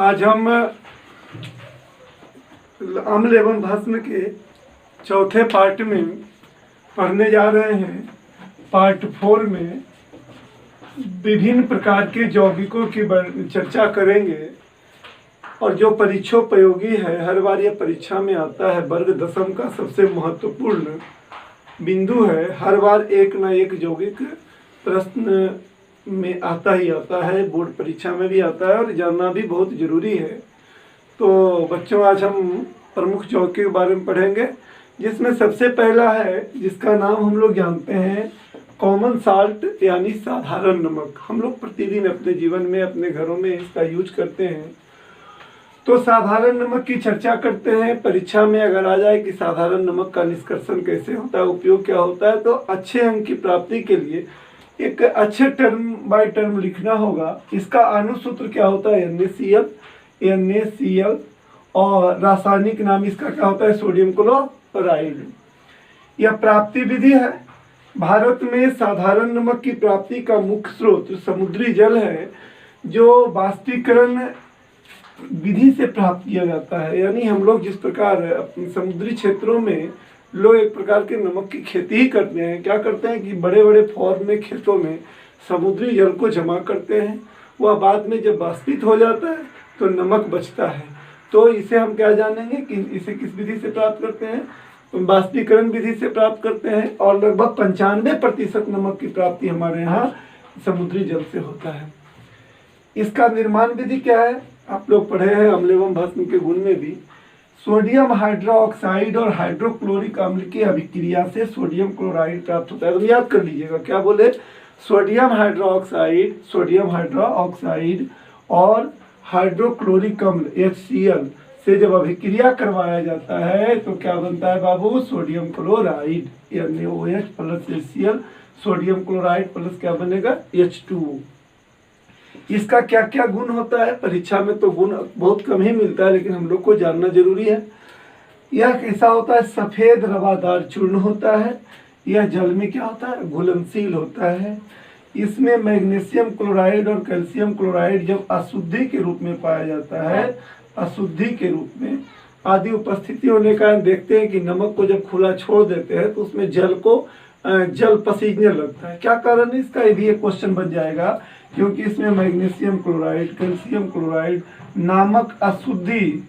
आज हम अम्ल एवं भस्म के चौथे पार्ट में पढ़ने जा रहे हैं। पार्ट 4 में विभिन्न प्रकार के यौगिकों की चर्चा करेंगे और जो परीक्षोपयोगी है, हर बार यह परीक्षा में आता है। वर्ग दशम का सबसे महत्वपूर्ण बिंदु है। हर बार एक न एक यौगिक प्रश्न में आता ही आता है, बोर्ड परीक्षा में भी आता है और जानना भी बहुत जरूरी है। तो बच्चों, आज हम प्रमुख यौगिक के बारे में पढ़ेंगे, जिसमें सबसे पहला है जिसका नाम हम लोग जानते हैं कॉमन साल्ट, यानी साधारण नमक। हम लोग प्रतिदिन अपने जीवन में, अपने घरों में इसका यूज करते हैं। तो साधारण नमक की चर्चा करते हैं। परीक्षा में अगर आ जाए कि साधारण नमक का निष्कर्षण कैसे होता है, उपयोग क्या होता है, तो अच्छे अंक की प्राप्ति के लिए एक अच्छे टर्म बाय टर्म लिखना होगा। इसका अनुसूत्र क्या होता है, NaCl, और रासायनिक नाम इसका क्या होता है, सोडियम क्लोराइड। यह प्राप्ति विधि है। भारत में साधारण नमक की प्राप्ति का मुख्य स्रोत समुद्री जल है, जो वाष्पीकरण विधि से प्राप्त किया जाता है। यानी हम लोग जिस प्रकार अपने समुद्री क्षेत्रों में लोग एक प्रकार के नमक की खेती ही करते हैं। क्या करते हैं कि बड़े बड़े फॉर्म में खेतों में समुद्री जल को जमा करते हैं। वह बाद में जब वाष्पित हो जाता है तो नमक बचता है। तो इसे हम क्या जानेंगे कि इसे किस विधि से प्राप्त करते हैं, वाष्पीकरण विधि से प्राप्त करते हैं। और लगभग 95% नमक की प्राप्ति हमारे यहाँ समुद्री जल से होता है। इसका निर्माण विधि क्या है, आप लोग पढ़े हैं अम्ल एवं भस्म के गुण में भी। सोडियम हाइड्रोक्साइड और हाइड्रोक्लोरिक अम्ल की अभिक्रिया से सोडियम क्लोराइड प्राप्त होता है। तो याद कर लीजिएगा, क्या बोले, सोडियम हाइड्रोक्साइड और हाइड्रोक्लोरिक अम्ल HCl से जब अभिक्रिया करवाया जाता है तो क्या बनता है बाबू, सोडियम क्लोराइड, यानी OH plus HCl, sodium chloride plus क्या बनेगा, H2O। इसका क्या क्या गुण होता है, परीक्षा में तो गुण बहुत कम ही मिलता है, लेकिन हम लोग को जानना जरूरी है। यह कैसा होता है, सफ़ेद रवादार चूर्ण होता है। यह जल में क्या होता है, घुलनशील होता है। इसमें मैग्नीशियम क्लोराइड और कैल्शियम क्लोराइड जब अशुद्धि के रूप में पाया जाता है, अशुद्धि के रूप में आदि उपस्थिति होने का देखते हैं कि नमक को जब खुला छोड़ देते हैं तो उसमें जल पसीजने लगता है। क्या कारण है इसका, ये भी एक क्वेश्चन बन जाएगा। क्योंकि इसमें मैग्नीशियम क्लोराइड, कैल्शियम क्लोराइड नामक अशुद्धि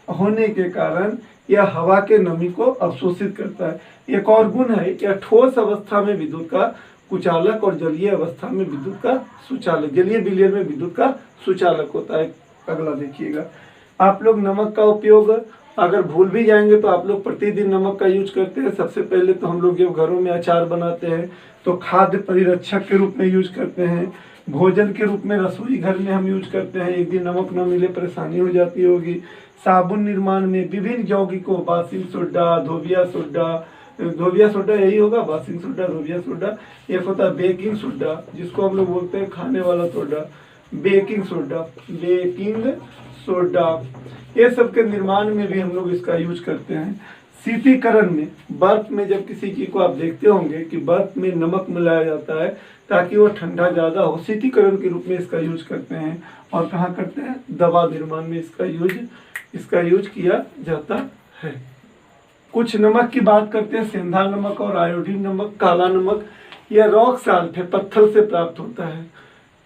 होने के कारण यह हवा के नमी को अवशोषित करता है। एक और गुण है, यह ठोस अवस्था में विद्युत का कुचालक और जलीय अवस्था में विद्युत का सुचालक, जलीय विलयन में विद्युत का सुचालक होता है। अगला देखिएगा, आप लोग नमक का उपयोग अगर भूल भी जाएंगे तो आप लोग प्रतिदिन नमक का यूज करते हैं। सबसे पहले तो हम लोग जब घरों में अचार बनाते हैं तो खाद्य परिरक्षक के रूप में यूज करते हैं। भोजन के रूप में रसोई घर में हम यूज करते हैं। एक दिन नमक न मिले परेशानी हो जाती होगी। साबुन निर्माण में विभिन्न यौगिकों, बासिंग सोडा, धोबिया सोडा यही होगा, बासिंग सोडा, धोबिया सोडा। एक होता है बेकिंग सोडा, जिसको हम लोग बोलते हैं खाने वाला सोडा, बेकिंग सोडा। ये सब के निर्माण में भी हम लोग इसका यूज करते हैं। शीतीकरण में, बर्फ में जब किसी चीज को आप देखते होंगे कि बर्फ में नमक मिलाया जाता है ताकि वो ठंडा ज़्यादा हो, शीतीकरण के रूप में इसका यूज करते हैं। और कहाँ करते हैं, दवा निर्माण में इसका यूज किया जाता है। कुछ नमक की बात करते हैं, सेंधा नमक और आयोडीन नमक। काला नमक यह रॉक साल्ट है, पत्थर से प्राप्त होता है,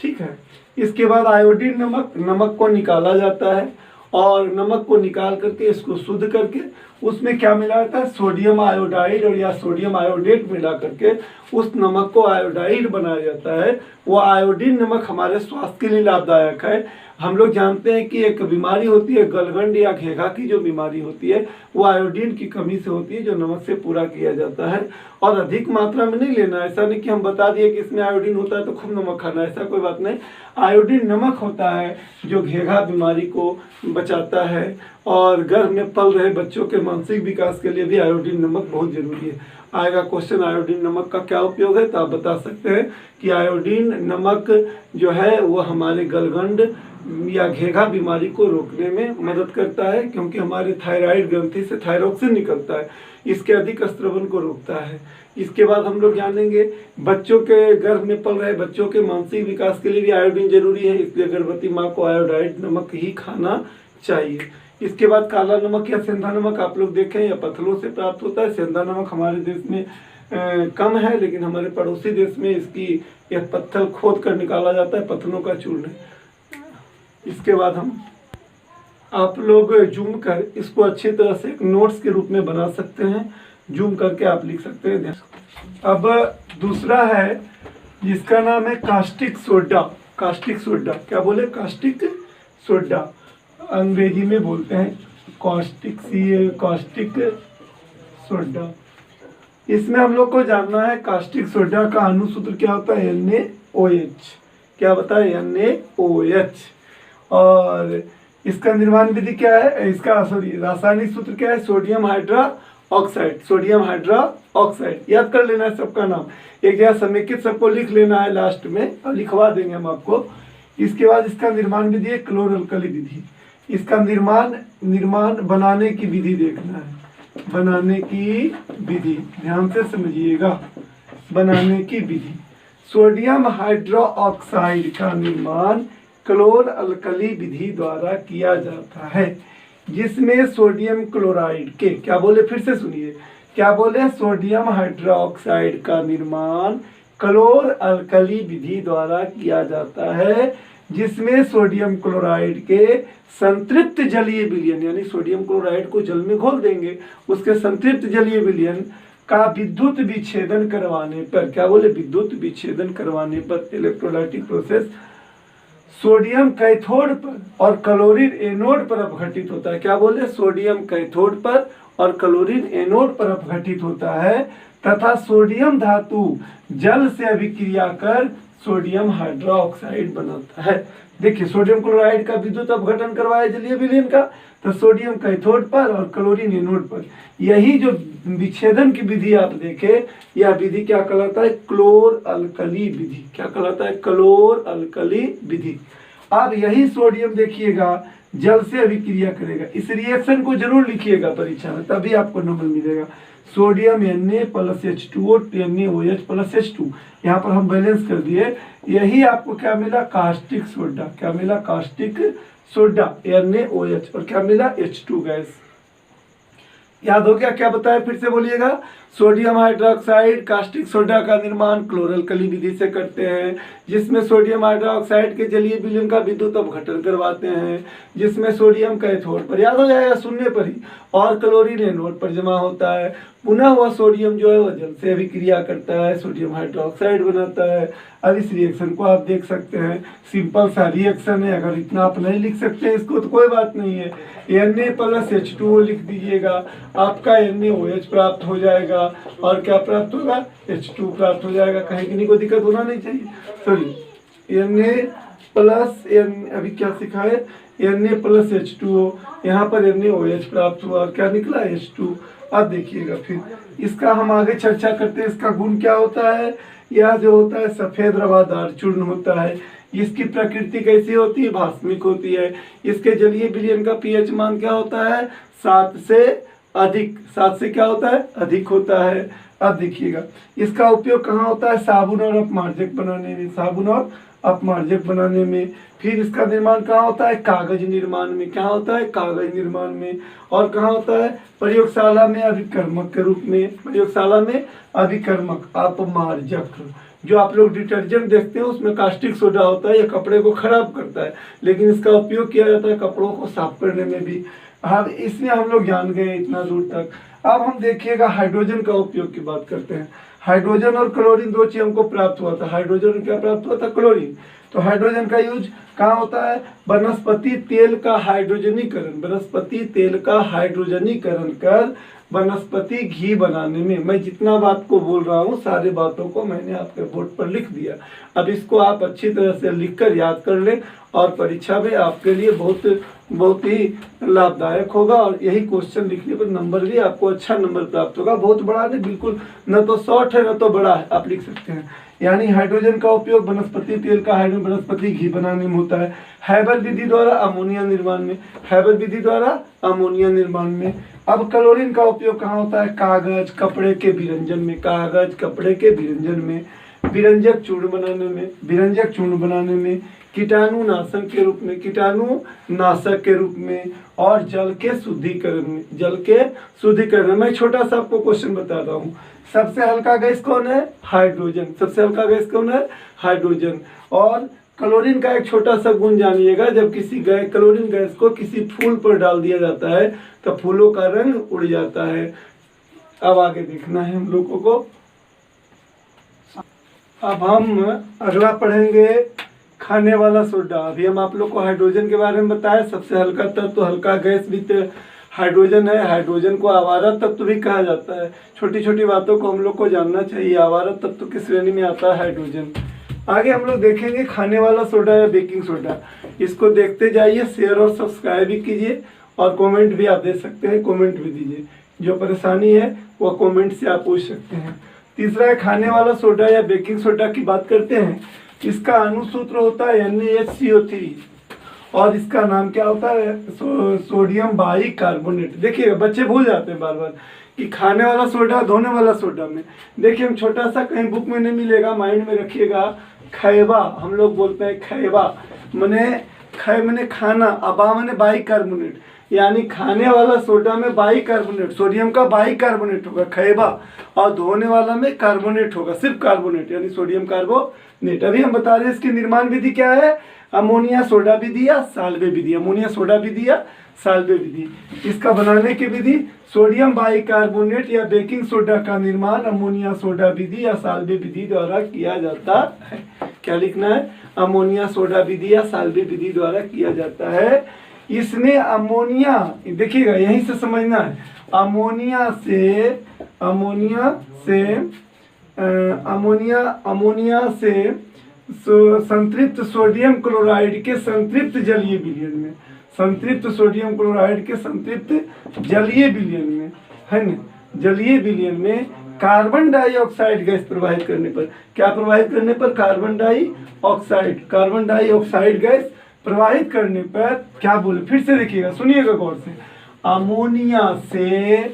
ठीक है। इसके बाद आयोडीन नमक को निकाला जाता है और नमक को निकाल करके इसको शुद्ध करके उसमें क्या मिला जाता है, सोडियम आयोडाइड और या सोडियम आयोडेट मिला करके उस नमक को आयोडाइड बनाया जाता है। वो आयोडीन नमक हमारे स्वास्थ्य के लिए लाभदायक है। हम लोग जानते हैं कि एक बीमारी होती है गलगंड या घेघा की, जो बीमारी होती है वो आयोडीन की कमी से होती है, जो नमक से पूरा किया जाता है। और अधिक मात्रा में नहीं लेना, ऐसा नहीं कि हम बता दिए कि इसमें आयोडीन होता है तो खूब नमक खाना, ऐसा कोई बात नहीं। आयोडीन नमक होता है जो घेघा बीमारी को बचाता है। और गर्भ में पल रहे बच्चों के मानसिक विकास के लिए भी आयोडीन नमक बहुत जरूरी है। आएगा क्वेश्चन, आयोडीन नमक का क्या उपयोग है, तो आप बता सकते हैं कि आयोडीन नमक जो है वो हमारे गलगंड या घेघा बीमारी को रोकने में मदद करता है, क्योंकि हमारे थायराइड ग्रंथि से थायरोक्सिन निकलता है, इसके अधिक स्त्रवन को रोकता है। इसके बाद हम लोग जानेंगे बच्चों के गर्भ में पल रहे बच्चों के मानसिक विकास के लिए भी आयोडीन जरूरी है, इसलिए गर्भवती माँ को आयोडाइड नमक ही खाना चाहिए। इसके बाद काला नमक या सेंधा नमक आप लोग देखें या पत्थलों से प्राप्त होता है। सेंधा नमक हमारे देश में कम है, लेकिन हमारे पड़ोसी देश में इसकी एक पत्थल खोद कर निकाला जाता है, पत्थलों का चूर्ण। इसके बाद हम आप लोग जूम कर इसको अच्छी तरह से एक नोट्स के रूप में बना सकते हैं, जूम करके आप लिख सकते हैं। अब दूसरा है जिसका नाम है कास्टिक सोडा। कास्टिक सोडा क्या बोले? कास्टिक सोडा अंग्रेजी में बोलते हैं कास्टिक सोडा। इसमें हम लोग को जानना है कास्टिक सोडा का अणुसूत्र क्या होता है? NaOH। क्या बताए? NaOH। और इसका निर्माण विधि क्या है? इसका रासायनिक सूत्र क्या है? Sodium hydra oxide. Sodium hydra oxide याद कर लेना है सबका नाम, एक जगह समेकित सबको लिख लेना है लास्ट में, और लिखवा देंगे हम आपको। इसके बाद इसका निर्माण विधि है क्लोर अल्कली विधि। इसका निर्माण बनाने की विधि देखना है, बनाने की विधि ध्यान से समझिएगा। बनाने की विधि, सोडियम हाइड्रोक्साइड का निर्माण क्लोर अल्कली विधि द्वारा किया जाता है, जिसमें सोडियम क्लोराइड के क्या बोले? फिर से सुनिए, क्या बोले? सोडियम हाइड्रोक्साइड का निर्माण क्लोर अल्कली विधि द्वारा किया जाता है, जिसमें सोडियम क्लोराइड के संतृप्त जलीय विलयन, यानी सोडियम क्लोराइड को जल में घोल देंगे, उसके संतृप्त जलीय विलयन का विद्युत विच्छेदन करवाने पर, क्या बोले? विद्युत विच्छेदन करवाने पर, इलेक्ट्रोलाइटिक प्रोसेस सोडियम कैथोड पर और क्लोरीन एनोड पर अपघटित होता है। क्या बोले? सोडियम कैथोड पर और क्लोरीन एनोड पर अपघटित होता है, तथा सोडियम धातु जल से अभिक्रिया कर सोडियम हाइड्रोक्साइड बनाता है। देखिए, सोडियम क्लोराइड का विद्युत अपघटन करवाया जलीय विलयन का, तो सोडियम कैथोड पर और क्लोरीन एनोड पर। यही जो विच्छेदन की विधि आप देखें, यह विधि क्या कहलाता है? क्लोर अल्कली विधि। क्या कहलाता है? क्लोर अल्कली विधि। अब यही सोडियम देखिएगा जल से अभिक्रिया करेगा। इस रिएक्शन को जरूर लिखिएगा परीक्षा में, तभी आपको नंबर मिलेगा। Sodium Na plus H2O NaOH plus H2, यहाँ पर हम बैलेंस कर दिए। यही आपको क्या मिला? Caustic soda. क्या मिला? कास्टिक सोडा NaOH, और क्या मिला? H2 gas. याद हो गया? क्या बताया फिर से बोलिएगा? सोडियम हाइड्रोक्साइड कास्टिक सोडा का निर्माण क्लोर अल्कली विधि से करते हैं, जिसमें सोडियम हाइड्रोक्साइड के जलीय विलयन का विद्युत अपघटन करवाते हैं, जिसमें सोडियम कैथोड पर, याद हो जाएगा सुनने पर ही, और क्लोरीन एनोड पर जमा होता है। पुनः वह सोडियम जो है वह जल से अभिक्रिया करता है, सोडियम हाइड्रोक्साइड बनाता है। अब इस रिएक्शन को आप देख सकते हैं, सिंपल सा रिएक्शन है। अगर इतना आप नहीं लिख सकते इसको तो कोई बात नहीं है, Na प्लस H2O लिख दीजिएगा, आपका NaOH प्राप्त हो जाएगा, और क्या प्राप्त होगा? H2 प्राप्त हो जाएगा। कहीं किसी को दिक्कत होना नहीं चाहिए। सॉरी, Na प्लस अभी क्या सिखा है? Na प्लस H2O, यहाँ पर NaOH प्राप्त हुआ, और क्या निकला? H2। अब देखिएगा फिर इसका हम आगे चर्चा करते हैं। इसका गुण क्या होता है? यह जो होता है सफेद रवादार चूर्ण होता है। इसकी प्रकृति कैसी होती है? भास्मिक होती है। इसके जलीय विलयन का pH मान क्या होता है? 7 से अधिक। 7 से क्या होता है? अधिक होता है। अब देखिएगा इसका उपयोग कहाँ होता है? साबुन और अपमार्जक बनाने में। साबुन और अपमार्जक बनाने में। फिर इसका निर्माण कहाँ होता है? कागज निर्माण में। क्या होता है? कागज निर्माण में। और कहाँ होता है? प्रयोगशाला में अभिकर्मक के रूप में। प्रयोगशाला में अभिकर्मक अपमार्जक। जो आप लोग डिटर्जेंट देखते हैं उसमें कास्टिक सोडा होता है, यह कपड़े को खराब करता है, लेकिन इसका उपयोग किया जाता है कपड़ों को साफ करने में भी। अब इसमें हम लोग जान गए इतना दूर तक। अब हम देखिएगा हाइड्रोजन का उपयोग की बात करते हैं। हाइड्रोजन और क्लोरीन दो चीज हमको प्राप्त हुआ था। हाइड्रोजन क्या प्राप्त हुआ था? क्लोरीन। तो हाइड्रोजन का यूज कहाँ होता है? वनस्पति तेल का हाइड्रोजनीकरण। वनस्पति तेल का हाइड्रोजनीकरण कर वनस्पति घी बनाने में। मैं जितना बात को बोल रहा हूँ सारे बातों को मैंने आपके बोर्ड पर लिख दिया। अब इसको आप अच्छी तरह से लिखकर याद कर लें, और परीक्षा में आपके लिए बहुत बहुत ही लाभदायक होगा और यही क्वेश्चन लिखने पर नंबर भी आपको अच्छा नंबर प्राप्त होगा। बहुत बड़ा नहीं, बिल्कुल न तो शॉर्ट है न तो बड़ा है, आप लिख सकते हैं। यानी हाइड्रोजन का उपयोग वनस्पति तेल का हाइड्रोजन वनस्पति घी बनाने में होता है। हैबर विधि द्वारा अमोनिया निर्माण में, हैबर विधि द्वारा अमोनिया निर्माण में। अब क्लोरीन का उपयोग कहाँ होता है? कागज कपड़े के विरंजन में, कागज कपड़े के विरंजन में, विरंजक चूर्ण बनाने में, विरंजक चूर्ण बनाने में, कीटाणुनाशक के रूप में, कीटाणुनाशक के रूप में, और जल के शुद्धिकरण में, जल के शुद्धिकरण में। मैं छोटा सा आपको क्वेश्चन बता रहा हूँ। सबसे हल्का गैस कौन है? हाइड्रोजन। सबसे हल्का गैस कौन है? हाइड्रोजन। और क्लोरीन का एक छोटा सा गुण जानिएगा, जब किसी क्लोरीन गैस को किसी फूल पर डाल दिया जाता है तो फूलों का रंग उड़ जाता है। अब आगे देखना है हम लोगों को। अब हम अगला पढ़ेंगे खाने वाला सोडा। अभी हम आप लोग को हाइड्रोजन के बारे में बताया। सबसे हल्का तत्व, हल्का गैस भी तो हाइड्रोजन है। हाइड्रोजन को आवारा तत्व भी कहा जाता है। छोटी छोटी बातों को हम लोग को जानना चाहिए। आवारा तत्व की श्रेणी में आता है हाइड्रोजन। आगे हम लोग देखेंगे खाने वाला सोडा या बेकिंग सोडा। इसको देखते जाइए, शेयर और सब्सक्राइब भी कीजिए और कमेंट भी आप दे सकते हैं, कमेंट भी दीजिए। जो परेशानी है वो कमेंट से आप पूछ सकते हैं। तीसरा है खाने वाला सोडा या बेकिंग सोडा की बात करते हैं। इसका अणुसूत्र होता है NaHCO3 और इसका नाम क्या होता है? Sodium bicarbonate. देखिए बच्चे भूल जाते हैं बार बार कि खाने वाला सोडा धोने वाला सोडा में। देखिए हम छोटा सा कहीं बुक में नहीं मिलेगा, माइंड में रखिएगा। खैबा हम लोग बोलते हैं, खैबा मने खै मने खाना, अबा मने बाइकार्बोनेट, यानी खाने वाला सोडा में बाइकार्बोनेट, सोडियम का बाइकार्बोनेट होगा खैबा, और धोने वाला में कार्बोनेट होगा, सिर्फ कार्बोनेट यानी सोडियम कार्बोनेट। अभी हम बता रहे हैं इसकी निर्माण विधि क्या है? अमोनिया सोडा विधि या साल्वे विधि। अमोनिया सोडा विधि या साल्वे विधि। इसका बनाने की विधि सोडियम बाइकार्बोनेट या बेकिंग सोडा का निर्माण अमोनिया सोडा विधि या साल्वे विधि द्वारा किया जाता है। क्या लिखना है? अमोनिया सोडा विधि या साल्वे विधि द्वारा किया जाता है। इसमें अमोनिया, देखिएगा यहीं से समझना है, अमोनिया से संतृप्त सोडियम क्लोराइड के संतृप्त जलीय विलयन में, संतृप्त सोडियम क्लोराइड के संतृप्त जलीय विलयन में, है न, जलीय विलयन में कार्बन डाइऑक्साइड गैस प्रवाहित करने पर, क्या प्रवाहित करने पर? कार्बन डाइऑक्साइड गैस प्रवाहित करने पर क्या बोले? फिर से देखिएगा, सुनिएगा गौर से। अमोनिया से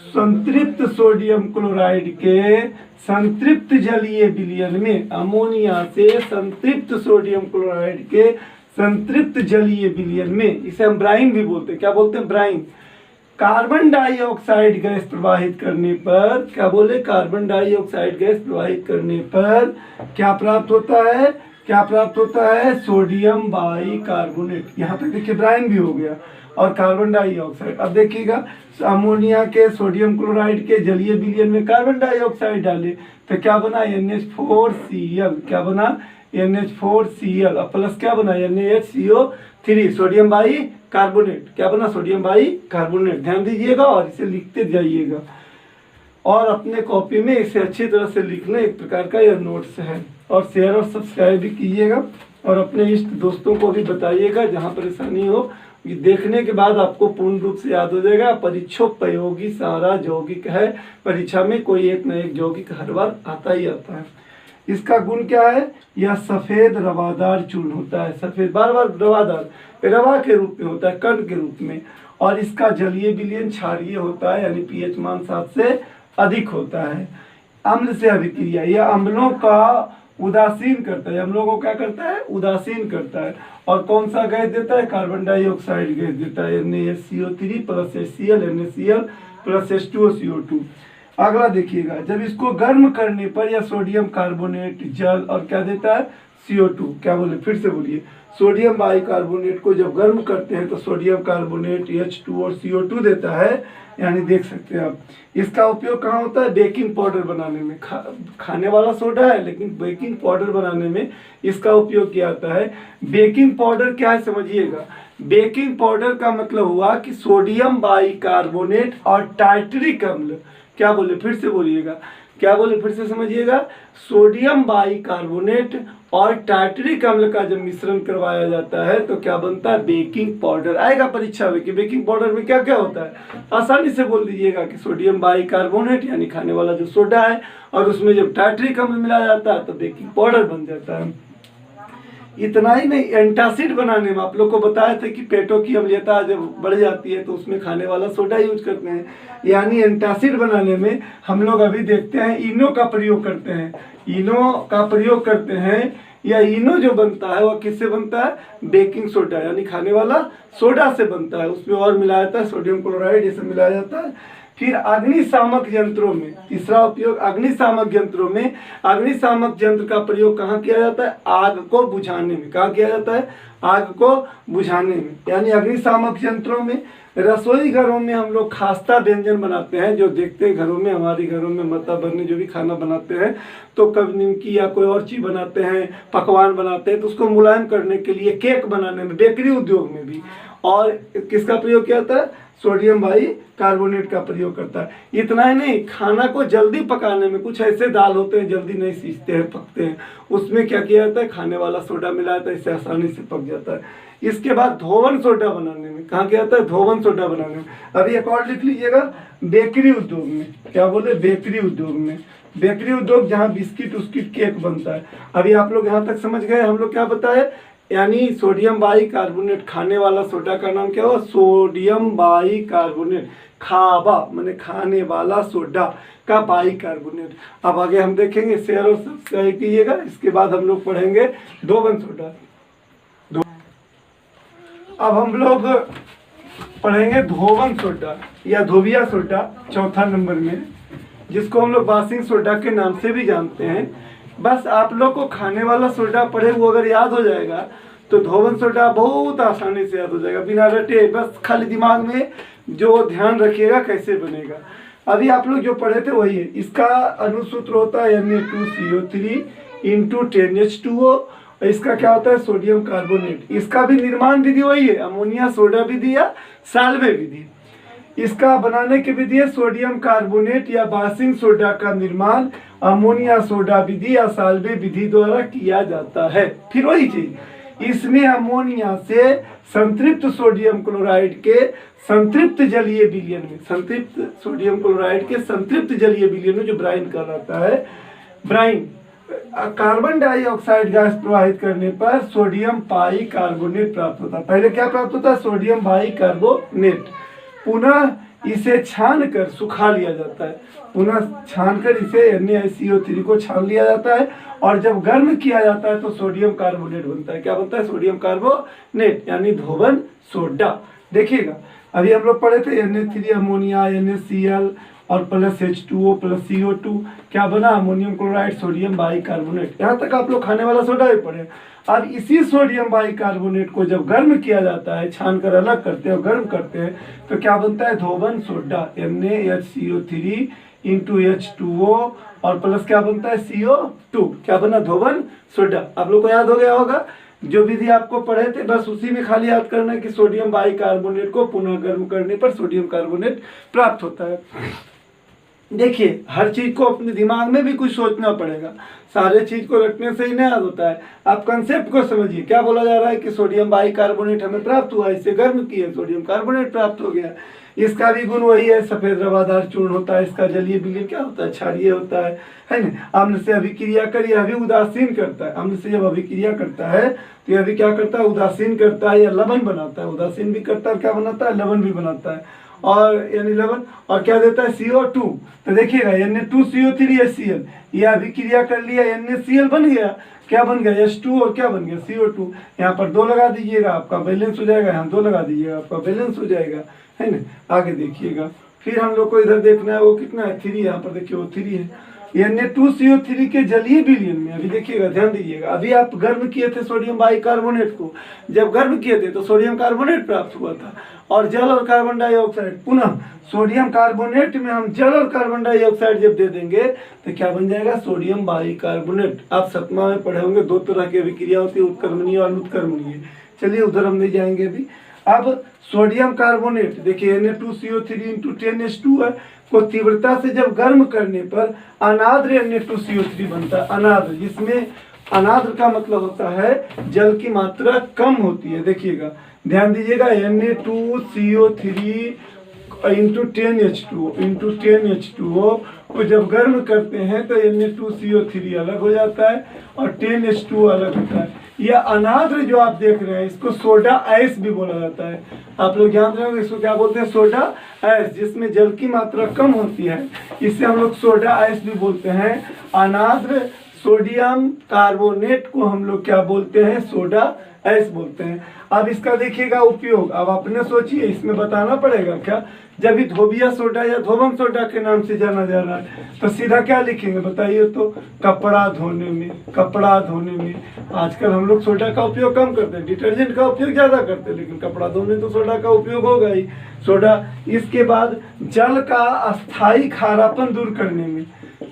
संतृप्त सोडियम क्लोराइड के संतृप्त जलीय विलयन में, अमोनिया से संतृप्त सोडियम क्लोराइड के संतृप्त जलीय विलयन में, इसे हम ब्राइन भी बोलते हैं। क्या बोलते हैं? ब्राइन। कार्बन डाइऑक्साइड गैस प्रवाहित करने पर, क्या बोले? कार्बन डाइऑक्साइड गैस प्रवाहित करने पर क्या प्राप्त होता है? क्या प्राप्त होता है? Sodium bicarbonate. यहाँ तक देखिए ब्राइन भी हो गया और कार्बन डाइऑक्साइड। अब देखिएगा अमोनिया के सोडियम क्लोराइड के जलीय विलयन में कार्बन डाइऑक्साइड डाले तो क्या बना? NH4Cl। क्या बना? NH4Cl। और प्लस क्या बना? NaHCO3, sodium bicarbonate. क्या बना? Sodium bicarbonate. ध्यान दीजिएगा और इसे लिखते जाइएगा और अपने कॉपी में इसे अच्छी तरह से लिख लें। एक प्रकार का यह नोट्स है। और शेयर और सब्सक्राइब भी कीजिएगा और अपने इष्ट दोस्तों को भी बताइएगा जहाँ परेशानी हो। ये देखने के बाद आपको पूर्ण रूप से याद हो जाएगा। परीक्षोपयोगी सारा यौगिक है। परीक्षा में कोई एक न एक यौगिक हर बार आता ही आता है। इसका गुण क्या है? यह सफ़ेद रवादार चूर्ण होता है। सफ़ेद, बार बार रवादार, रवा के रूप में होता है, कण के रूप में। और इसका जलीय विलयन क्षारीय होता है, यानी pH मान 7 से अधिक होता है। अम्ल से अभिक्रिया, यह अम्लों का उदासीन करता है। अम्लों को क्या करता है? उदासीन करता है। और कौन सा गैस देता है? कार्बन डाइऑक्साइड गैस देता है। NaHCO3 plus HCl, NaCl plus H2O CO2। अगला देखिएगा, जब इसको गर्म करने पर यह सोडियम कार्बोनेट, जल और क्या देता है? CO2। क्या बोले? फिर से बोलिए। सोडियम बाइकार्बोनेट को जब गर्म करते हैं तो सोडियम कार्बोनेट H2 और CO2 देता है, यानी देख सकते हैं आप। इसका उपयोग कहाँ होता है? बेकिंग पाउडर बनाने में। खाने वाला सोडा है लेकिन बेकिंग पाउडर बनाने में इसका उपयोग किया जाता है। बेकिंग पाउडर क्या है समझिएगा। बेकिंग पाउडर का मतलब हुआ कि सोडियम बाइकार्बोनेट और टार्टरिक अम्ल, क्या बोले? फिर से बोलिएगा। क्या बोले फिर से समझिएगा, सोडियम बाइकार्बोनेट और टार्टरिक अम्ल का जब मिश्रण करवाया जाता है तो क्या बनता है, बेकिंग पाउडर। आएगा परीक्षा में कि बेकिंग पाउडर में क्या क्या होता है, आसानी से बोल दीजिएगा कि सोडियम बाइकार्बोनेट यानी खाने वाला जो सोडा है, और उसमें जब टार्टरिक अम्ल मिलाया जाता है तो बेकिंग पाउडर बन जाता है। इतना ही नहीं, एंटासिड बनाने में आप लोग को बताया था कि पेटों की अम्लीयता जब बढ़ जाती है तो उसमें खाने वाला सोडा यूज करते हैं, यानी एंटासिड बनाने में हम लोग अभी देखते हैं इनो का प्रयोग करते हैं, इनो का प्रयोग करते हैं। या इनो जो बनता है वह किससे बनता है, बेकिंग सोडा यानी खाने वाला सोडा से बनता है, उसमें और मिलाया जाता है सोडियम क्लोराइड, ये सब मिलाया जाता है। फिर अग्निशामक यंत्रों में, तीसरा उपयोग अग्निशामक यंत्रों में, अग्निशामक यंत्र का प्रयोग कहाँ किया जाता है, आग को बुझाने में। कहाँ किया जाता है, आग को बुझाने में, यानी अग्निशामक यंत्रों में। रसोई घरों में हम लोग खास्ता व्यंजन बनाते हैं, जो देखते हैं घरों में, हमारे घरों में माता बहनें जो भी खाना बनाते हैं तो कभी निमकी या कोई और चीज़ बनाते हैं, पकवान बनाते हैं, तो उसको मुलायम करने के लिए, केक बनाने में, बेकरी उद्योग में भी, और किसका प्रयोग किया जाता है, सोडियम बाइकार्बोनेट का प्रयोग करता है। इतना ही नहीं, खाना को जल्दी पकाने में, कुछ ऐसे दाल होते हैं जल्दी नहीं सीखते हैं, पकते हैं, उसमें क्या किया जाता है, खाने वाला सोडा मिलाया जाता है, इससे आसानी से पक जाता है। इसके बाद धोवन सोडा बनाने में, कहाँ किया जाता है, धोवन सोडा बनाने में। अभी एक और लिख लीजिएगा, बेकरी उद्योग में। क्या बोले, बेकरी उद्योग में, बेकरी उद्योग जहाँ बिस्किट उस्किट केक बनता है। अभी आप लोग यहाँ तक समझ गए, हम लोग क्या बताए, यानी सोडियम बाइकार्बोनेट, खाने वाला सोडा का नाम क्या हुआ, सोडियम बाइकार्बोनेट, खाबा माने खाने वाला सोडा का बाइकार्बोनेट। अब आगे हम देखेंगे, शेयर और सब्सक्राइब कीजिएगा। इसके बाद हम लोग पढ़ेंगे धोवन सोडा। अब हम लोग पढ़ेंगे धोवन सोडा या धोबिया सोडा, चौथा नंबर में, जिसको हम लोग वाशिंग सोडा के नाम से भी जानते हैं। बस आप लोग को खाने वाला सोडा पढ़े वो अगर याद हो जाएगा तो धोवन सोडा बहुत आसानी से याद हो जाएगा, बिना रटे, बस खाली दिमाग में जो ध्यान रखिएगा कैसे बनेगा। अभी आप लोग जो पढ़े थे वही है। इसका अनुसूत्र होता है Na2CO3 × 10H2O। इसका क्या होता है, सोडियम कार्बोनेट। इसका भी निर्माण विधि वही है, अमोनिया सोडा विधि या साल्वे विधि। इसका बनाने की विधि है सोडियम कार्बोनेट या वाशिंग सोडा का निर्माण अमोनिया सोडा विधि या साल्वे विधि द्वारा किया जाता है। फिर वही चीज, इसमें अमोनिया से संतृप्त सोडियम क्लोराइड के संतृप्त जलीय विलयन में, संतृप्त सोडियम क्लोराइड के संतृप्त जलीय विलयन में जो ब्राइन कर रहता है, ब्राइन कार्बन डाइऑक्साइड गैस प्रवाहित करने पर सोडियम बाइकार्बोनेट प्राप्त होता है। पहले क्या प्राप्त होता है, सोडियम बाइकार्बोनेट। पुनः इसे छान कर सुखा लिया जाता है, पुनः छान कर इसे NaCO3 को छान लिया जाता है, और जब गर्म किया जाता है तो सोडियम कार्बोनेट बनता है। क्या बनता है, सोडियम कार्बोनेट, यानी धोवन सोडा। देखिएगा, अभी हम लोग पढ़े थे Na3 अमोनिया, NaCl और प्लस H2O प्लस CO2, क्या बना, अमोनियम क्लोराइड, सोडियम बाइकार्बोनेट। यहाँ तक आप लोग खाने वाला सोडा भी पढ़े। अब इसी सोडियम बाइकार्बोनेट को जब गर्म किया जाता है, छान कर अलग करते हैं और गर्म करते हैं, तो क्या बनता है, धोवन सोडा, NaHCO3 × H2O और प्लस क्या बनता है, CO2। क्या बना, धोवन सोडा। आप लोग को याद हो गया होगा, जो विधि आपको पढ़े थे बस उसी में खाली याद करना है कि सोडियम बाइकार्बोनेट को पुनः गर्म करने पर सोडियम कार्बोनेट प्राप्त होता है। देखिए, हर चीज को अपने दिमाग में भी कुछ सोचना पड़ेगा, सारे चीज को रखने से ही नहीं याद होता है। आप कंसेप्ट को समझिए, क्या बोला जा रहा है कि सोडियम बाइकार्बोनेट हमें प्राप्त हुआ, इससे गर्म किए, सोडियम कार्बोनेट प्राप्त हो गया। इसका भी गुण वही है, सफेद रवादार चूर्ण होता है, इसका जलीय विलयन क्या होता है, क्षारीय होता है ना। अम्ल से अभिक्रिया कर यह भी उदासीन करता है, अम्ल से जब अभिक्रिया करता है तो यह भी क्या करता है, उदासीन करता है या लवण बनाता है, उदासीन भी करता है, क्या बनाता है, लवण भी बनाता है, और यानी लवण, और क्या देता है, CO2। तो देखिएगा Na2CO3HCl, यह अभिक्रिया कर लिया, NaCl बन गया, क्या बन गया, H2 और क्या बन गया, CO2। यहाँ पर 2 लगा दीजिएगा, आपका बैलेंस हो जाएगा, यहाँ 2 लगा दीजिएगा, आपका बैलेंस हो जाएगा, है ना। आगे देखिएगा, फिर हम लोग को इधर देखना है, वो कितना है, 3, यहाँ पर देखिए वो 3 है। Na2CO3 के जलीय विलयन में, अभी देखिएगा, ध्यान दीजिएगा, अभी आप गर्म किए थे सोडियम बाइकार्बोनेट को, जब गर्म किए थे तो सोडियम कार्बोनेट प्राप्त हुआ था, और जल और कार्बन डाइऑक्साइड, पुनः सोडियम कार्बोनेट में हम जल और कार्बन डाइऑक्साइड जब दे देंगे तो क्या बन जाएगा, सोडियम बाइकार्बोनेट। आप 7वां में पढ़े होंगे, 2 तरह की अभिक्रिया होती है, उत्क्रमणीय और अनुत्क्रमणीय। चलिए उधर हम नहीं जाएंगे अभी। अब सोडियम कार्बोनेट देखिए Na2CO3 × 10H2 है, को तीव्रता से जब गर्म करने पर अनाद्र Na2CO3 बनता है। अनाद्र, जिसमें अनाद्र का मतलब होता है जल की मात्रा कम होती है। देखिएगा, ध्यान दीजिएगा, Na2CO3 इंटू 10H2O को जब गर्म करते हैं तो Na2CO3 अलग हो जाता है और 10H2O अलग होता है। यह अनाद्र जो आप देख रहे हैं इसको सोडा ऐश भी बोला जाता है। आप लोग जानते होंगे इसको क्या बोलते हैं, सोडा ऐश, जिसमें जल की मात्रा कम होती है, इससे हम लोग सोडा ऐश भी बोलते हैं। अनाद्र सोडियम कार्बोनेट को हम लोग क्या बोलते हैं, सोडा ऐश बोलते हैं। अब इसका देखिएगा उपयोग, अब अपने सोचिए, इसमें बताना पड़ेगा क्या। जब ये धोबिया सोडा या धोबम सोडा के नाम से जाना जा रहा है तो सीधा क्या लिखेंगे बताइए, तो कपड़ा धोने में, कपड़ा धोने में। आजकल हम लोग सोडा का उपयोग कम करते हैं, डिटर्जेंट का उपयोग ज़्यादा करते हैं, लेकिन कपड़ा धोने तो सोडा का उपयोग होगा ही, सोडा। इसके बाद जल का अस्थाई खारापन दूर करने में,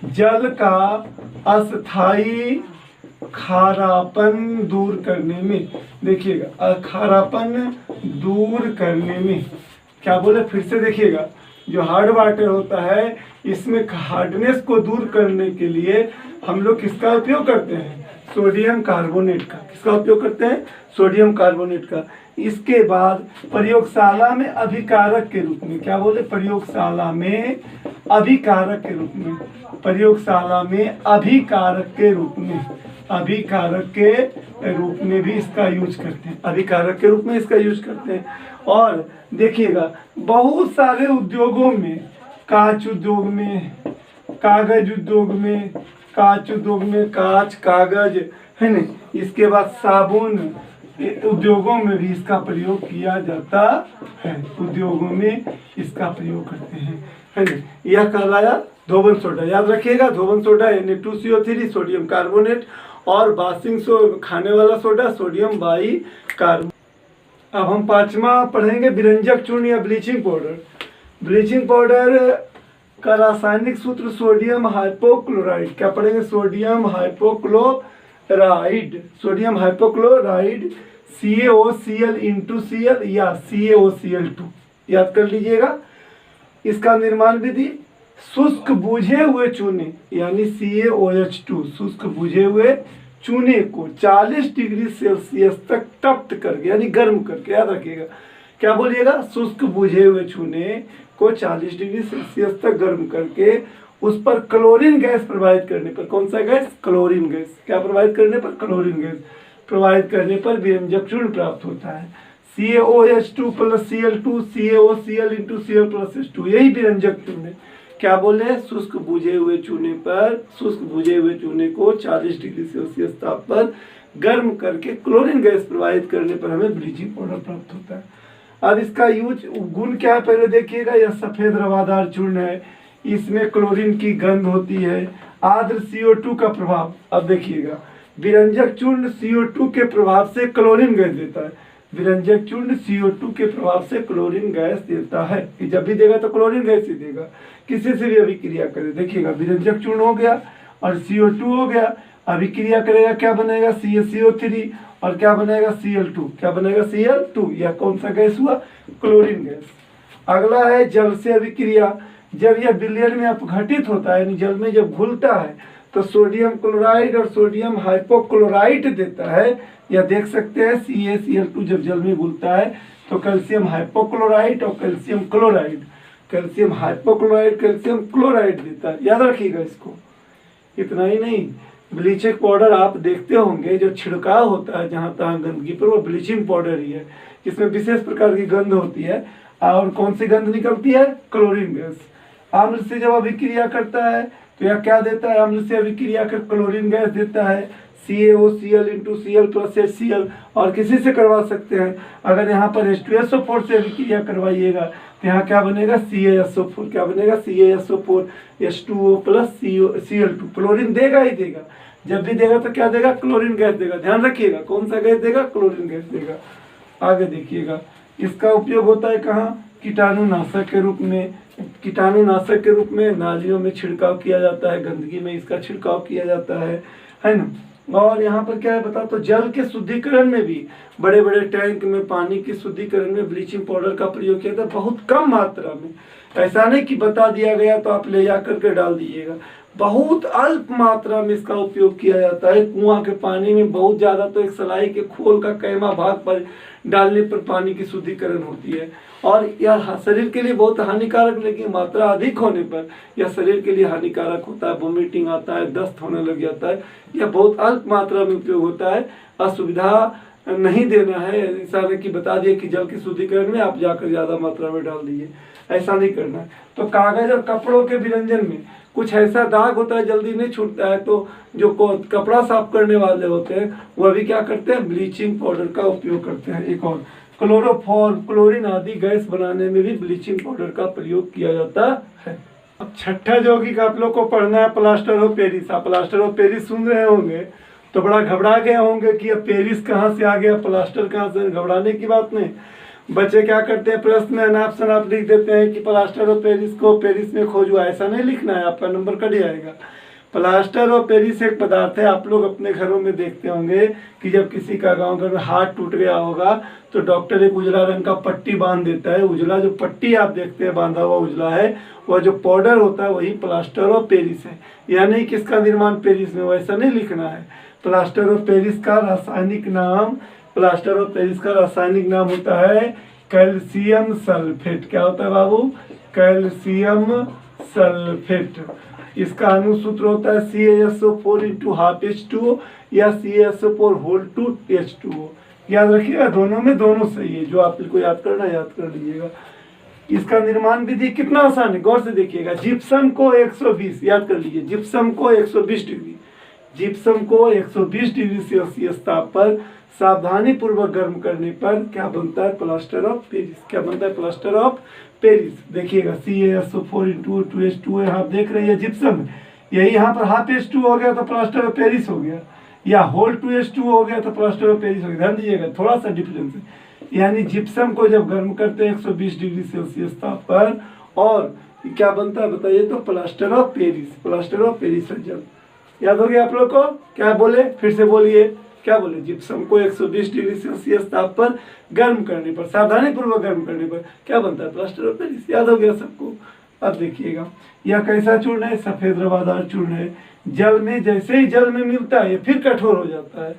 जल का अस्थाई खारापन दूर करने में, देखिएगा, खारापन दूर करने में क्या बोले, फिर से देखिएगा, जो हार्ड वाटर होता है इसमें हार्डनेस को दूर करने के लिए हम लोग किसका उपयोग करते हैं, सोडियम कार्बोनेट का। किसका उपयोग करते हैं, सोडियम कार्बोनेट का। इसके बाद प्रयोगशाला में अभिकारक के रूप में, क्या बोले, प्रयोगशाला में अभिकारक के रूप में, प्रयोगशाला में अभिकारक के रूप में, अभिकारक के रूप में भी इसका यूज करते हैं, अभिकारक के रूप में इसका यूज करते हैं। और देखिएगा, बहुत सारे उद्योगों में, कांच उद्योग में, कागज उद्योग में, कांच उद्योग में कांच कागज है न, इसके बाद साबुन उद्योगों में भी इसका प्रयोग किया जाता है, उद्योगों में इसका प्रयोग करते हैं, है न। यह कहलाया धोबन सोडा। याद रखिएगा, धोबन सोडा Na2CO3 सोडियम कार्बोनेट, और बाशिंग खाने वाला सोडा सोडियम बाई कार्बोनेट। अब हम पांचवा पढ़ेंगे विरंजक चूर्ण या ब्लीचिंग पाउडर। ब्लीचिंग पाउडर का रासायनिक सूत्र सोडियम हाइपोक्लोराइड, क्या पढ़ेंगे, sodium hypochloride, sodium hypochloride CaOCl into Cl या CaOCl2, याद कर लीजिएगा। इसका निर्माण विधि, शुष्क बुझे हुए चूने यानी CaOH2, शुष्क बुझे हुए चूने को 40 डिग्री सेल्सियस तक तप्त करके यानी गर्म करके, याद रखिएगा, क्या बोलिएगा, शुष्क बुझे हुए चूने को 40 डिग्री सेल्सियस तक गर्म करके उस पर क्लोरीन गैस प्रवाहित करने पर, कौन सा गैस, क्लोरीन गैस, क्या प्रवाहित करने पर, क्लोरीन गैस प्रवाहित करने पर विरंजक चूर्ण प्राप्त होता है। CaOH2 plus Cl2 CaOCl into Cl plus H2, यही विरंजक चूर्ण है। क्या बोले, शुष्क बुझे हुए चूने पर, शुष्क बुझे हुए चूने को 40 डिग्री सेल्सियस ताप पर गर्म करके क्लोरीन गैस प्रवाहित करने पर हमें ब्लीचिंग पाउडर प्राप्त होता है। अब इसका यूज गुण क्या है पहले देखिएगा। यह सफेद रवादार चूर्ण है, इसमें क्लोरीन की गंध होती है। आर्द्र CO2 का प्रभाव, अब देखिएगा, विरंजक चूर्ण CO2 के प्रभाव से क्लोरीन गैस देता है, विरंजक चूर्ण CO2 के प्रभाव से क्लोरीन गैस देता है, कि जब भी देगा तो क्लोरीन गैस ही देगा, किसी से भी अभिक्रिया करे। देखिएगा, विरंजक चूर्ण हो गया और CO2 हो गया, अभिक्रिया करेगा, क्या बनेगा, CaCO3 और क्या बनेगा, Cl2, क्या बनेगा, Cl2। यह कौन सा गैस हुआ, क्लोरीन गैस। अगला है जल से अभिक्रिया। जब यह विलयन में अपघटित होता है यानी जल में जब घुलता है तो सोडियम क्लोराइड और सोडियम हाइपोक्लोराइट देता है। यह देख सकते हैं CaCl2 जब जल में घुलता है तो कैल्शियम हाइपोक्लोराइड और calcium chloride, calcium hypochloride calcium chloride देता है, याद रखिएगा इसको। इतना ही नहीं, ब्लीचिंग पाउडर आप देखते होंगे जो छिड़काव होता है जहाँ तहाँ गंदगी पर, वो ब्लीचिंग पाउडर ही है, जिसमें विशेष प्रकार की गंध होती है। और कौन सी गंध निकलती है, क्लोरीन गैस। अम्ल से जब अभिक्रिया करता है तो यह क्या देता है, अम्ल से अभिक्रिया कर क्लोरीन गैस देता है, CaOCl into Cl plus HCl। और किसी से करवा सकते हैं, अगर यहाँ पर H2SO4 से अभिक्रिया करवाइएगा तो यहाँ क्या बनेगा, CaSO4, क्या बनेगा, CaSO4 H2O plus Cl2, chlorine देगा ही देगा। जब भी देगा तो क्या देगा, क्लोरीन गैस देगा। ध्यान रखिएगा, कौन सा गैस देगा, क्लोरीन गैस देगा। आगे देखिएगा, इसका उपयोग होता है कहाँ, कीटाणुनाशक के रूप में। कीटाणुनाशक के रूप में नालियों में छिड़काव किया जाता है, गंदगी में इसका छिड़काव किया जाता है ना। और यहाँ पर क्या है बता, तो जल के शुद्धिकरण में भी, बड़े बड़े टैंक में पानी के शुद्धिकरण में ब्लीचिंग पाउडर का प्रयोग किया जाता है, बहुत कम मात्रा में। ऐसा नहीं कि बता दिया गया तो आप ले जा करके डाल दीजिएगा। बहुत अल्प मात्रा में इसका उपयोग किया जाता है। कुआं के पानी में बहुत ज़्यादा तो एक सलाई के खोल का कैमा भाग पर डालने पर पानी की शुद्धिकरण होती है, और यह शरीर के लिए बहुत हानिकारक, लेकिन मात्रा अधिक होने पर यह शरीर के लिए हानिकारक होता है। वोमिटिंग आता है, दस्त होने लग जाता है। यह बहुत अल्प मात्रा में उपयोग होता है। असुविधा नहीं देना है। ऐसा नहीं कि बता दिए कि जल की शुद्धिकरण में आप जाकर ज़्यादा मात्रा में डाल दीजिए, ऐसा नहीं करना है। तो कागज और कपड़ों के विरंजन में कुछ ऐसा दाग होता है, जल्दी नहीं छूटता है, तो जो कपड़ा साफ करने वाले होते हैं वह भी क्या करते हैं, ब्लीचिंग पाउडर का उपयोग करते हैं। एक और क्लोरोफॉर्म, क्लोरीन आदि गैस बनाने में भी ब्लीचिंग पाउडर का प्रयोग किया जाता है। अब छठा यौगिक आप लोग को पढ़ना है प्लास्टर ऑफ पेरिस। आप प्लास्टर ऑफ पेरिस सुन रहे होंगे तो बड़ा घबरा गए होंगे कि अब पेरिस कहाँ से आ गया, प्लास्टर कहाँ से। घबराने की बात नहीं। बच्चे क्या करते हैं, प्रश्न में अनाप शनाप लिख देते हैं कि प्लास्टर ऑफ पेरिस को पेरिस में खोजो। ऐसा नहीं लिखना है, आपका नंबर कट जाएगा। प्लास्टर ऑफ पेरिस एक पदार्थ है। आप लोग अपने घरों में देखते होंगे कि जब किसी का गांव घर में हाथ टूट गया होगा तो डॉक्टर एक उजला रंग का पट्टी बांध देता है। उजला जो पट्टी आप देखते हैं बांधा हुआ उजला है, वह जो पाउडर होता है वही प्लास्टर ऑफ पेरिस है। यानी किसका निर्माण पेरिस में, वैसा नहीं लिखना है। प्लास्टर ऑफ पेरिस का रासायनिक नाम, प्लास्टर ऑफ पेरिस का रासायनिक नाम होता है कैल्शियम सल्फेट। क्या होता है बाबू, कैल्शियम सल्फेट। इसका अनुसूत्र होता है CaSO4 × ½ H2O या CaSO4 होल टू H2O। याद रखिएगा, दोनों में दोनों सही है। जो आपको याद करना याद कर लीजिएगा। इसका निर्माण विधि कितना आसान है, गौर से देखिएगा। जिप्सम को 120, याद कर लीजिए, जिप्सम को 120 डिग्री, जिप्सम को 120 डिग्री सेल्सियस ताप पर सावधानी पूर्वक गर्म करने पर क्या बनता है, प्लास्टर ऑफ पेरिस। क्या बनता है, प्लास्टर ऑफ पेरिस। देखिएगा CaSO4 × 2H2O यहाँ देख रही है जिप्सम, यही यहाँ पर ½ H2O हो गया तो प्लास्टर ऑफ पेरिस हो गया, या होल 2H2O हो गया तो प्लास्टर ऑफ पेरिस हो गया। ध्यान दीजिएगा, थोड़ा सा डिफरेंस है। यानी जिप्सम को जब गर्म करते हैं 120 डिग्री सेल्सियस ताप पर, और क्या बनता है बताइए, तो plaster of Paris. Plaster of Paris है जब। याद हो गया आप लोग को, क्या बोले, फिर से बोलिए, क्या बोले, जिप्सम को 120 डिग्री सेल्सियस ताप पर गर्म करने पर, सावधानी पूर्वक गर्म करने पर क्या बनता है, प्लास्टर ऑफ पेरिस। याद हो गया सबको। अब देखिएगा, यह कैसा चूर्ण है, सफेद रवादार चूर्ण है। जल में, जैसे ही जल में मिलता है ये फिर कठोर हो जाता है।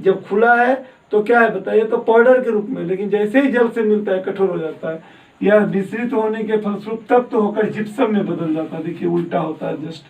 जब खुला है तो क्या है बताइए, तो पाउडर के रूप में, लेकिन जैसे ही जल से मिलता है कठोर हो जाता है। यह मिश्रित होने के फलस्वरूप तप्त होकर जिप्सम में बदल जाता है। देखिए उल्टा होता है जस्ट।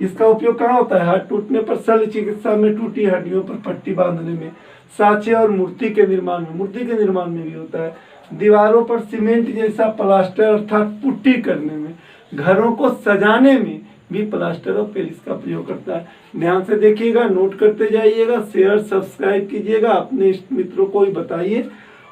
इसका उपयोग कहाँ होता है, हाथ टूटने पर, शल्य चिकित्सा में, टूटी हड्डियों पर पट्टी बांधने में, सांचे और मूर्ति के निर्माण में, मूर्ति के निर्माण में भी होता है। दीवारों पर सीमेंट जैसा प्लास्टर अर्थात पुट्टी करने में, घरों को सजाने में भी प्लास्टर ऑफ पेरिस का प्रयोग करता है। ध्यान से देखिएगा, नोट करते जाइएगा, शेयर सब्सक्राइब कीजिएगा, अपने इष्ट मित्रों को भी बताइए।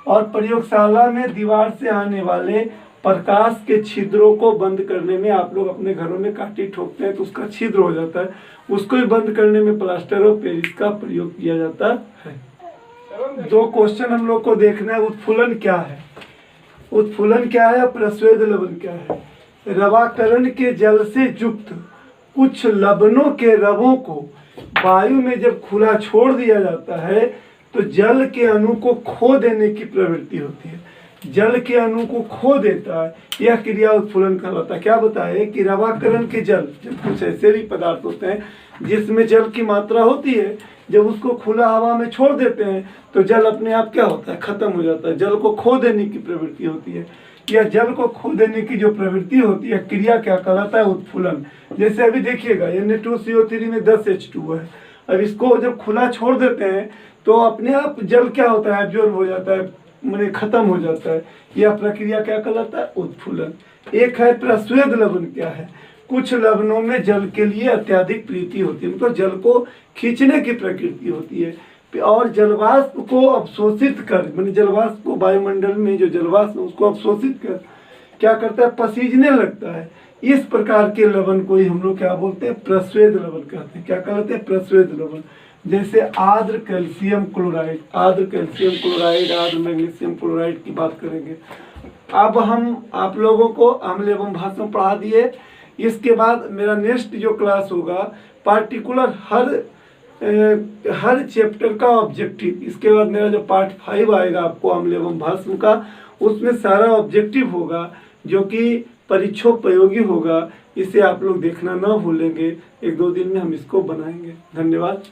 और प्रयोगशाला में दीवार से आने वाले प्रकाश के छिद्रों को बंद करने में, आप लोग अपने घरों में कांटी ठोकते हैं तो उसका छिद्र हो जाता है, उसको भी बंद करने में प्लास्टर ऑफ पेरिस का प्रयोग किया जाता है। 2 क्वेश्चन हम लोग को देखना है। उत्फुलन क्या है, उत्फुलन क्या है, प्रस्वेद लवण क्या है। रवाकरण के जल से युक्त कुछ लवणों के रवों को वायु में जब खुला छोड़ दिया जाता है तो जल के अणु को खो देने की प्रवृत्ति होती है। जल के अणु को खो देता है, यह क्रिया उत्फुलन कहलाता है। क्या बताए कि रवाकरण के जल, जब कुछ ऐसे भी पदार्थ होते हैं जिसमें जल की मात्रा होती है, जब उसको खुला हवा में छोड़ देते हैं तो जल अपने आप क्या होता है, खत्म हो जाता है। जल को खो देने की प्रवृत्ति होती है। यह जल को खो देने की जो प्रवृत्ति होती है, क्रिया क्या कहलाता है, उत्फुलन। जैसे अभी देखिएगा Na2CO3 में 10 H2O है। अब इसको जब खुला छोड़ देते हैं तो अपने आप जल क्या होता है, एब्जॉर्ब हो जाता है, माने खत्म हो जाता है। यह प्रक्रिया क्या कहलाता है, उत्फुलन। एक है प्रस्वेद लवण। क्या है, कुछ लवणों में जल के लिए अत्यधिक प्रीति होती है, उनको जल को खींचने की प्रकृति होती है, और जलवाष्प को अवशोषित कर, माने जलवाष्प को वायुमंडल में जो जलवाष्प उसको अवशोषित कर क्या करता है, पसीजने लगता है। इस प्रकार के लवण को ही हम लोग क्या बोलते हैं, प्रस्वेद लवण कहते हैं। क्या कहते हैं, प्रस्वेद लवण। जैसे आर्द्र कैल्शियम क्लोराइड, आर्द्र कैल्शियम क्लोराइड, आर्द्र मैग्नीशियम क्लोराइड की बात करेंगे। अब हम आप लोगों को अम्ल एवं भाषण पढ़ा दिए। इसके बाद मेरा नेक्स्ट जो क्लास होगा पार्टिकुलर हर चैप्टर का ऑब्जेक्टिव। इसके बाद मेरा जो पार्ट 5 आएगा आपको अम्ल एवं भस्म का, उसमें सारा ऑब्जेक्टिव होगा, जो कि परीक्षोपयोगी होगा। इसे आप लोग देखना ना भूलेंगे। 1-2 दिन में हम इसको बनाएंगे। धन्यवाद।